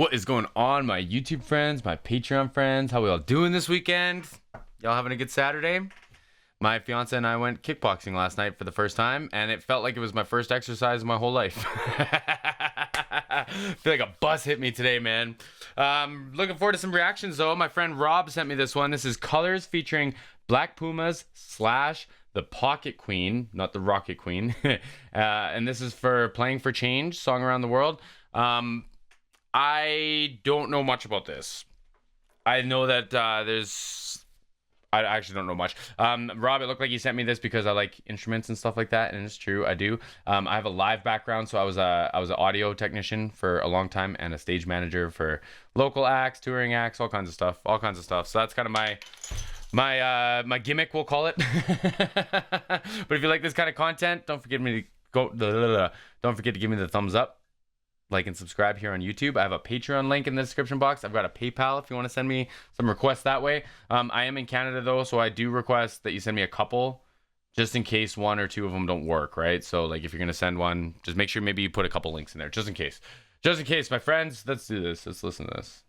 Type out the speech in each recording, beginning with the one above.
What is going on, my YouTube friends, my Patreon friends? How we all doing this weekend? Y'all having a good Saturday? My fiance and I went kickboxing last night for the first time, and it felt like it was my first exercise in my whole life. I feel like a bus hit me today, man. Looking forward to some reactions, though. My friend Rob sent me this one. This is Colors featuring Black Pumas / the Pocket Queen, not the Rocket Queen. And this is for Playing for Change, song around the world. I don't know much about this. I know that I actually don't know much. Rob, it looked like he sent me this because I like instruments and stuff like that, and it's true, I do. I have a live background, so I was an audio technician for a long time and a stage manager for local acts, touring acts, all kinds of stuff. So that's kind of my gimmick, we'll call it. But if you like this kind of content, don't forget to give me the thumbs up, like and subscribe here on YouTube. I have a Patreon link in the description box. I've got a PayPal if you want to send me some requests that way. I am in Canada though, so I do request that you send me a couple, just in case one or two of them don't work, right? So like if you're gonna send one, just make sure maybe you put a couple links in there, just in case. Just in case, my friends. Let's do this. Let's listen to this.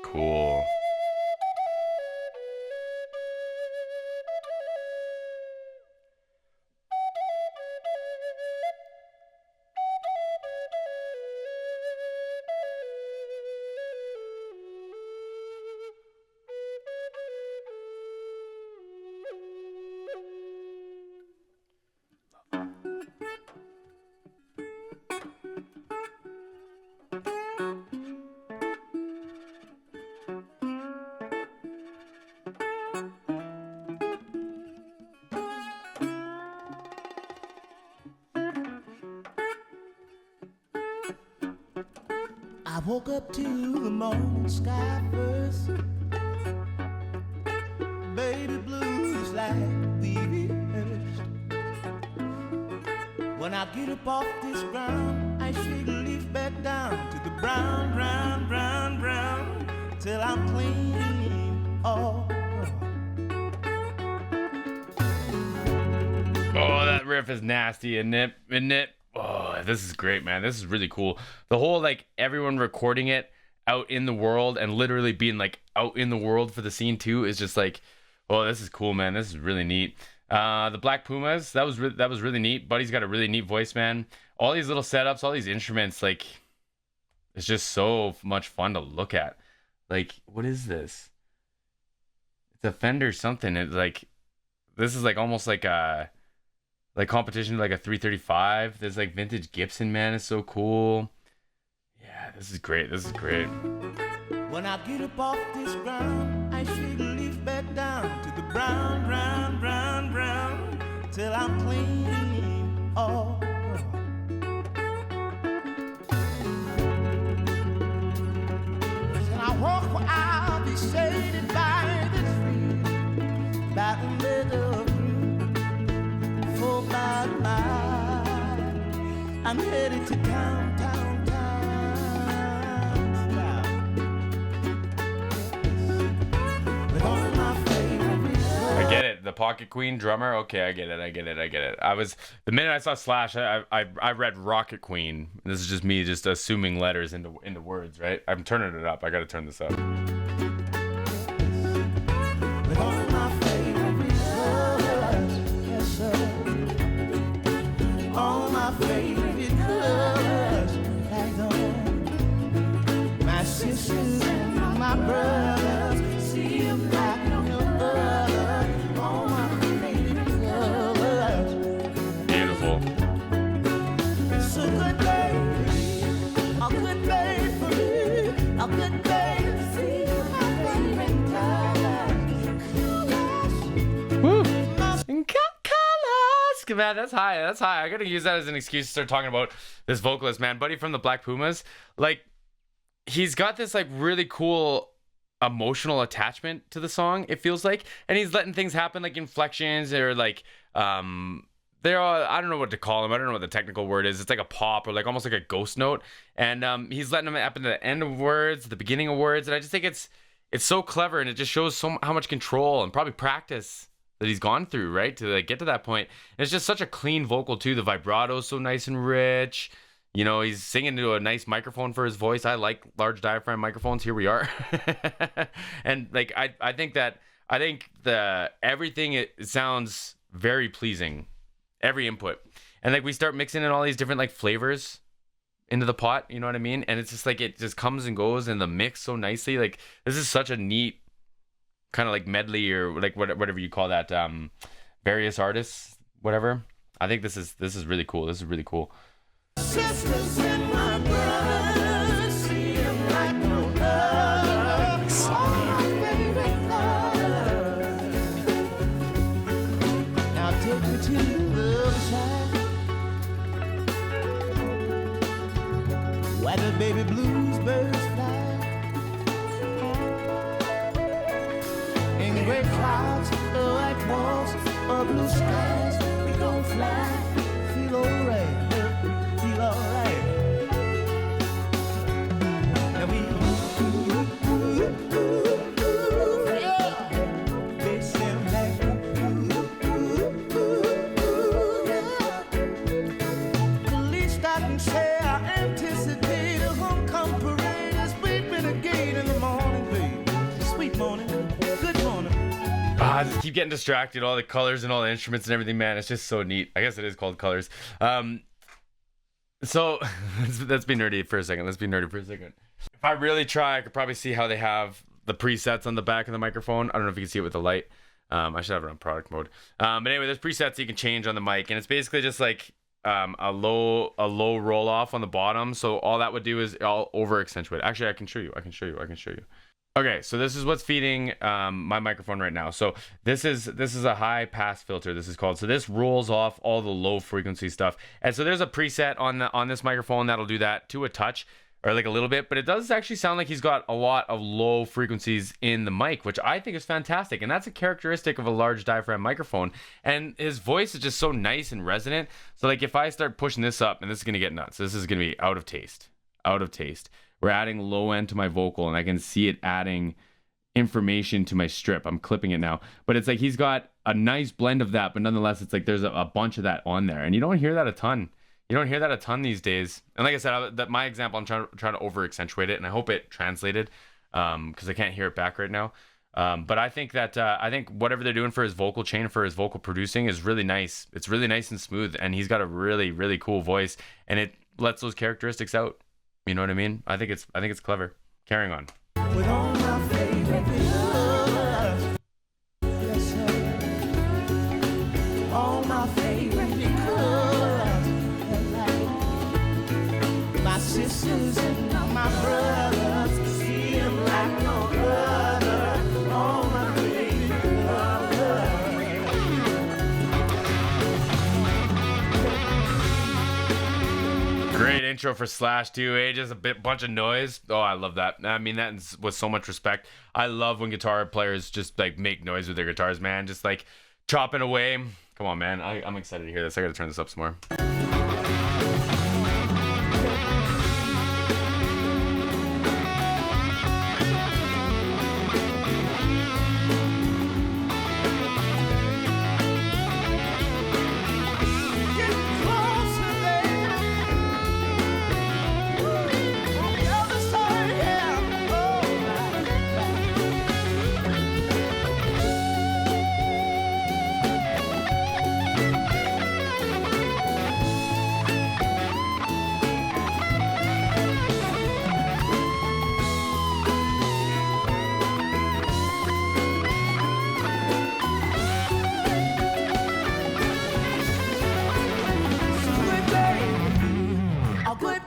Cool. I woke up to the morning sky first. Baby blue is like the first. When I get up off this ground, I shake a leaf back down to the brown, brown, brown, brown, till I'm clean all wrong. Oh, that riff is nasty, isn't it? Oh, this is great, man. This is really cool. The whole, like, everyone recording it out in the world and literally being, like, out in the world for the scene, too, is just, like, oh, this is cool, man. This is really neat. The Black Pumas, that was really neat. Buddy's got a really neat voice, man. All these little setups, all these instruments, like, it's just so much fun to look at. Like, what is this? It's a Fender something. It's, like, this is, like, almost like a... like competition, like a 335. There's like vintage Gibson, man. It's so cool. Yeah, this is great. When I get up off this ground, I shake a leaf back down to the brown, brown, brown, brown, till I'm clean all wrong. And I walk where I'll be shaded by the tree, by the meadow. I'm headed to town. With all my favorite I get it. The Pocket Queen drummer. Okay, I get it. I was, the minute I saw Slash, I read Rocket Queen. This is just me just assuming letters into words, right? I'm turning it up. I gotta turn this up. with all my favorite colors, yes sir. All my favorite colors, like on my sisters and my brothers, see them like no other. All my favorite colors. Beautiful. It's a good day for me, a good day to see my favorite colors. Woo! Colors, man, that's high. I gotta use that as an excuse to start talking about this vocalist, man. Buddy from the Black Pumas, like, he's got this like really cool emotional attachment to the song, it feels like, and he's letting things happen, like inflections or like they're all, I don't know what to call them. I don't know what the technical word is. It's like a pop or like almost like a ghost note, and he's letting them happen to the end of words, the beginning of words, and I just think it's so clever, and it just shows how much control and probably practice that he's gone through, right? To like get to that point. And it's just such a clean vocal too. The vibrato is so nice and rich. You know, he's singing into a nice microphone for his voice. I like large diaphragm microphones. Here we are. And like I think the everything, it sounds very pleasing. Every input. And like we start mixing in all these different like flavors into the pot, you know what I mean? And it's just like it just comes and goes in the mix so nicely. Like this is such a neat kind of like medley or like whatever you call that, various artists, whatever. I think this is really cool. This is really cool. Sisters and my brothers, see 'em like no other. Oh, my favorite color. Now take me to the other side, where the baby bluebirds fly. In gray clouds, white walls, or blue skies, we gon' fly, feel alright. Alright. Now we yeah. They sound like yeah. The least I can say, I anticipate a homecoming parade as we been a gate in the morning, babe. Sweet morning, good morning. I just keep getting distracted. All the colors and all the instruments and everything, man. It's just so neat. I guess it is called colors. So let's be nerdy for a second. If I really try, I could probably see how they have the presets on the back of the microphone. I don't know if you can see it with the light. I should have it on product mode. But anyway, there's presets you can change on the mic, and it's basically just like a low roll off on the bottom. So all that would do is I'll over accentuate. Actually, I can show you. Okay, so this is what's feeding my microphone right now. So this is a high pass filter, this is called. So this rolls off all the low frequency stuff. And so there's a preset on this microphone that'll do that to a touch or like a little bit, but it does actually sound like he's got a lot of low frequencies in the mic, which I think is fantastic. And that's a characteristic of a large diaphragm microphone. And his voice is just so nice and resonant. So like if I start pushing this up, and this is going to get nuts. This is going to be out of taste. We're adding low end to my vocal, and I can see it adding information to my strip. I'm clipping it now, but it's like he's got a nice blend of that, but nonetheless, it's like there's a bunch of that on there, and you don't hear that a ton. These days. And like I said, my example, I'm trying to over accentuate it, and I hope it translated, because I can't hear it back right now. But I think that I think whatever they're doing for his vocal chain, for his vocal producing, is really nice. It's really nice and smooth, and he's got a really, really cool voice, and it lets those characteristics out. You know what I mean? I think it's clever. Carrying on. With all my favorite colors, yes sir. All my favorite colors, my sisters and my brothers, see 'em like no other. All my favorite colors. Great intro for Slash too, eh? Just a bunch of noise. Oh, I love that. I mean that with so much respect. I love when guitar players just like make noise with their guitars, man. Just like chopping away. Come on, man. I'm excited to hear this. I gotta turn this up some more.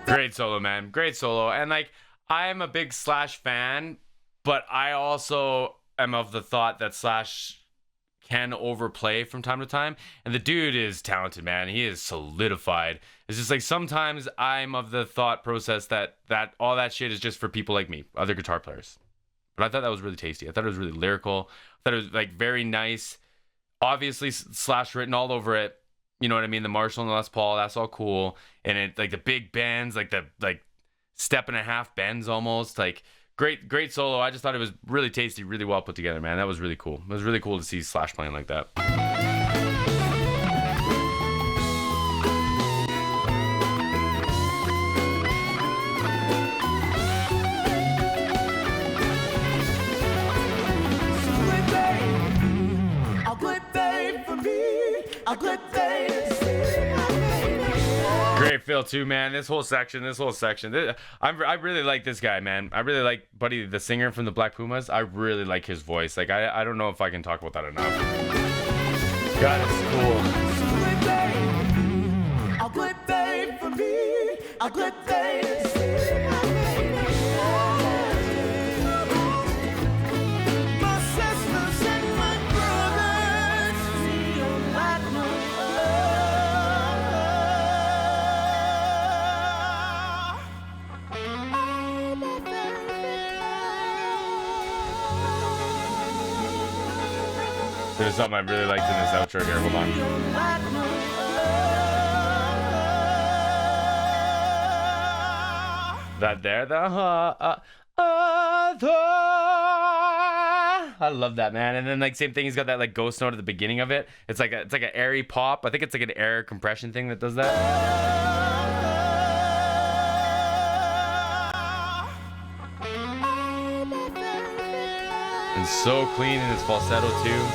Great solo, man. Great solo. And like, I'm a big Slash fan, but I also am of the thought that Slash can overplay from time to time. And the dude is talented, man. He is solidified. It's just like sometimes I'm of the thought process that all that shit is just for people like me, other guitar players. But I thought that was really tasty. I thought it was really lyrical. I thought it was like very nice. Obviously, Slash written all over it. You know what I mean? The Marshall and the Les Paul, that's all cool. And it like the big bends, like the step and a half bends almost, like great solo. I just thought it was really tasty, really well put together, man. That was really cool. It was really cool to see Slash playing like that. Great feel too, man. This whole section. I really like this guy, man. I really like Buddy, the singer from the Black Pumas. I really like his voice. Like, I don't know if I can talk about that enough. God, it's cool. A good day for me. A good day. There's something I really liked in this outro here. Hold on. That there, I love that, man. And then like same thing, he's got that like ghost note at the beginning of it. It's like an airy pop. I think it's like an air compression thing that does that. And so clean in his falsetto too.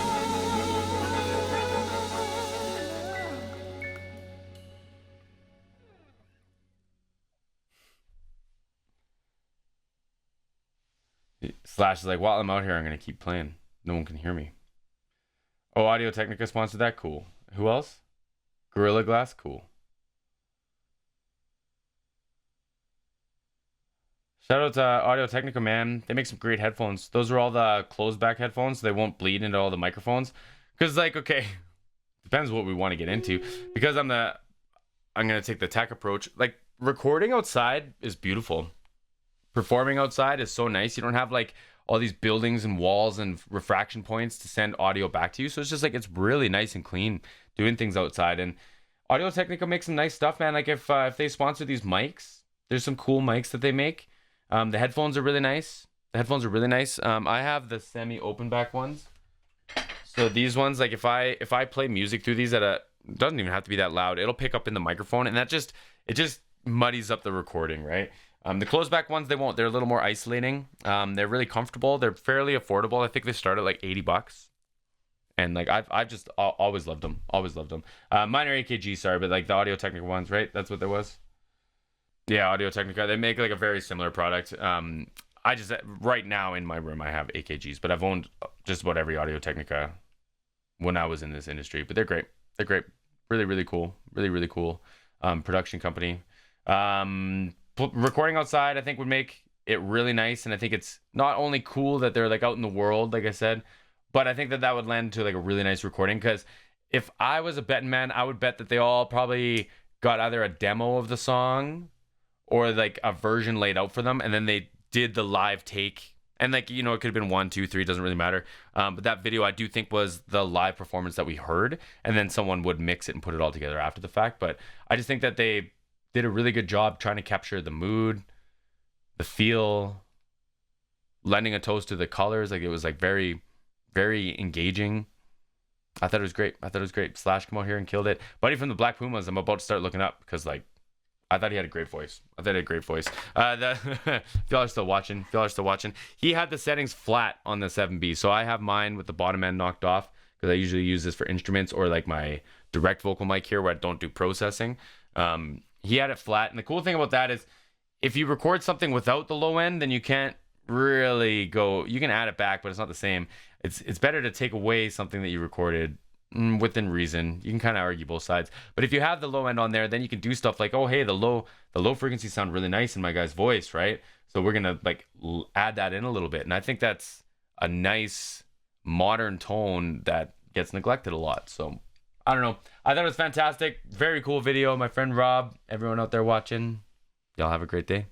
Slash is like, while I'm out here, I'm gonna keep playing. No one can hear me. Oh, Audio Technica sponsored that? Cool. Who else? Gorilla Glass? Cool. Shout out to Audio Technica, man. They make some great headphones. Those are all the closed back headphones, so they won't bleed into all the microphones. Because, like, okay, depends what we want to get into. Because I'm gonna take the tech approach. Like, recording outside is beautiful. Performing outside is so nice. You don't have like all these buildings and walls and refraction points to send audio back to you. So it's just like, it's really nice and clean doing things outside. And Audio Technica makes some nice stuff, man. Like if they sponsor these mics, there's some cool mics that they make. The headphones are really nice. I have the semi-open back ones. So these ones, like if I play music through these it doesn't even have to be that loud. It'll pick up in the microphone, and it just muddies up the recording, right? The closed back ones, they won't. They're a little more isolating. They're really comfortable. They're fairly affordable. I think they start at like $80. And like I've just always loved them. Mine are AKG, sorry, but like the Audio Technica ones, right? That's what there was. Yeah, Audio Technica. They make like a very similar product. I just right now in my room I have AKGs, but I've owned just about every Audio Technica when I was in this industry. But they're great. Really, really cool. Really cool. Production company. Recording outside, I think, would make it really nice, and I think it's not only cool that they're like out in the world, like I said, but I think that would lend to like a really nice recording. Because if I was a betting man, I would bet that they all probably got either a demo of the song or like a version laid out for them, and then they did the live take. And like, you know, it could have been 1, 2, 3, doesn't really matter. But that video I do think was the live performance that we heard, and then someone would mix it and put it all together after the fact. But I just think that they did a really good job trying to capture the mood, the feel, lending a toast to the colors. Like it was like very, very engaging. I thought it was great. Slash come out here and killed it. Buddy from the Black Pumas, I'm about to start looking up because like I thought he had a great voice. If y'all are still watching, he had the settings flat on the 7B. So I have mine with the bottom end knocked off because I usually use this for instruments or like my direct vocal mic here where I don't do processing. He had it flat, and the cool thing about that is if you record something without the low end, then you can't really go, you can add it back, but it's not the same. It's better to take away something that you recorded within reason. You can kind of argue both sides, but if you have the low end on there, then you can do stuff like, oh hey, the low frequencies sound really nice in my guy's voice, right? So we're gonna like add that in a little bit, and I think that's a nice modern tone that gets neglected a lot. So I don't know. I thought it was fantastic. Very cool video. My friend Rob, everyone out there watching, y'all have a great day.